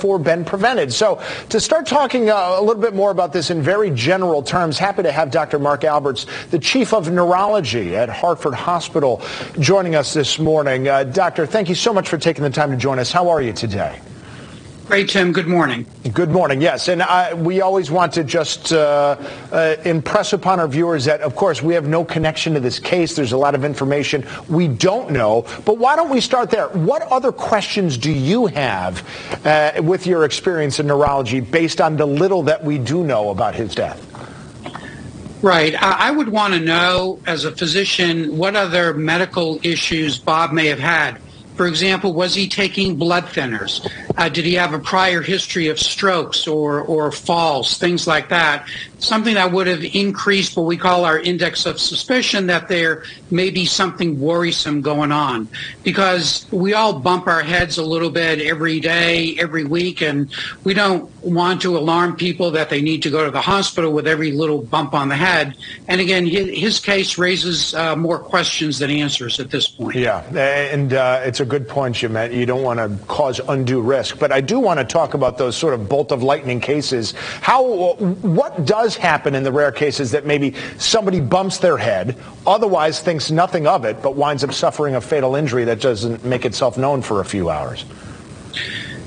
therefore been prevented. So to start talking a little bit more about this in very general terms, happy to have Dr. Mark Alberts, the Chief of Neurology at Hartford Hospital, joining us this morning. Doctor, thank you so much for taking the time to join us. How are you today? Great, Tim. Good morning. Good morning. Yes, and we always want to just impress upon our viewers that, of course, we have no connection to this case. There's a lot of information we don't know. But why don't we start there? What other questions do you have with your experience in neurology based on the little that we do know about his death? Right. I would want to know, as a physician, what other medical issues Bob may have had. For example, was he taking blood thinners? Did he have a prior history of strokes or falls, things like that? Something that would have increased what we call our index of suspicion that there may be something worrisome going on. Because we all bump our heads a little bit every day, every week, and we don't want to alarm people that they need to go to the hospital with every little bump on the head. And again, his case raises more questions than answers at this point. Yeah, and it's a good point you meant. You don't want to cause undue risk. But I do want to talk about those sort of bolt of lightning cases. What does happen in the rare cases that maybe somebody bumps their head, otherwise thinks nothing of it, but winds up suffering a fatal injury that doesn't make itself known for a few hours?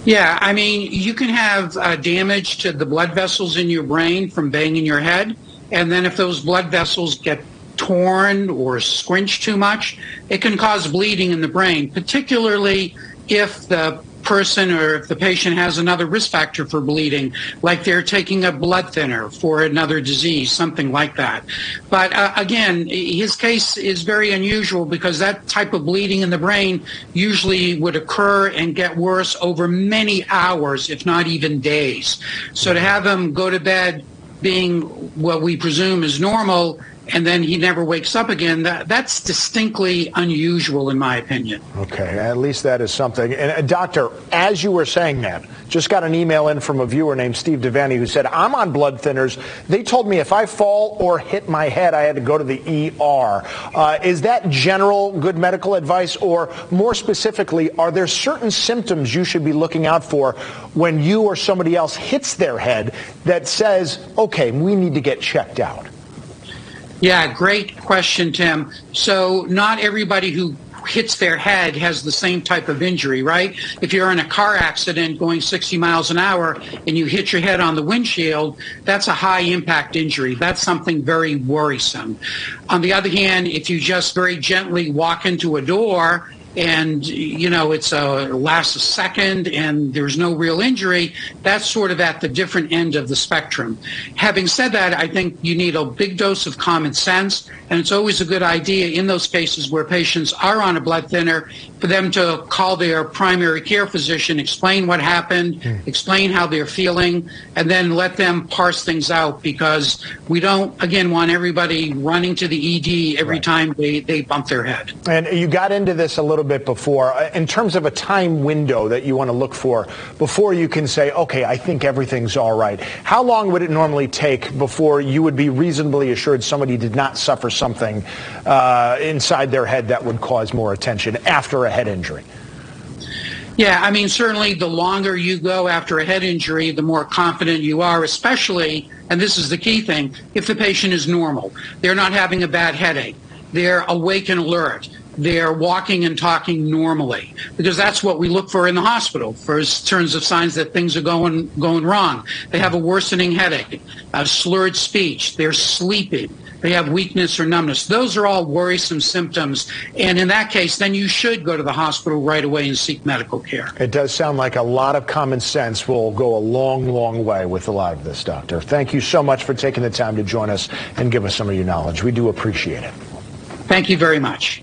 Yeah, I mean, you can have damage to the blood vessels in your brain from banging your head, and then if those blood vessels get torn or squinched too much, it can cause bleeding in the brain, particularly if the person or if the patient has another risk factor for bleeding, like they're taking a blood thinner for another disease, something like that. But again, his case is very unusual because that type of bleeding in the brain usually would occur and get worse over many hours, if not even days. So to have him go to bed being what we presume is normal, and then he never wakes up again, that's distinctly unusual in my opinion. Okay, at least that is something. And doctor, as you were saying that, just got an email in from a viewer named Steve Devaney who said, I'm on blood thinners. They told me if I fall or hit my head, I had to go to the ER. Is that general good medical advice, or more specifically, are there certain symptoms you should be looking out for when you or somebody else hits their head that says, okay, we need to get checked out? Yeah, great question, Tim. So not everybody who hits their head has the same type of injury, right? If you're in a car accident going 60 miles an hour and you hit your head on the windshield, that's a high impact injury. That's something very worrisome. On the other hand, if you just very gently walk into a door and, you know, it's lasts a second and there's no real injury, that's sort of at the different end of the spectrum. Having said that, I think you need a big dose of common sense, and it's always a good idea in those cases where patients are on a blood thinner for them to call their primary care physician, explain what happened, explain how they're feeling, and then let them parse things out, because we don't, again, want everybody running to the ED every time they bump their head. And you got into this a little bit before, in terms of a time window that you want to look for before you can say, okay, I think everything's all right. How long would it normally take before you would be reasonably assured somebody did not suffer something inside their head that would cause more attention after a head injury? Yeah, I mean, certainly the longer you go after a head injury, the more confident you are, especially, and this is the key thing, if the patient is normal. They're not having a bad headache. They're awake and alert. They're walking and talking normally, because that's what we look for in the hospital for terms of signs that things are going wrong. They have a worsening headache, a slurred speech, they're sleeping, they have weakness or numbness. Those are all worrisome symptoms, and in that case, then you should go to the hospital right away and seek medical care. It does sound like a lot of common sense will go a long, long way with a lot of this, Doctor. Thank you so much for taking the time to join us and give us some of your knowledge. We do appreciate it. Thank you very much.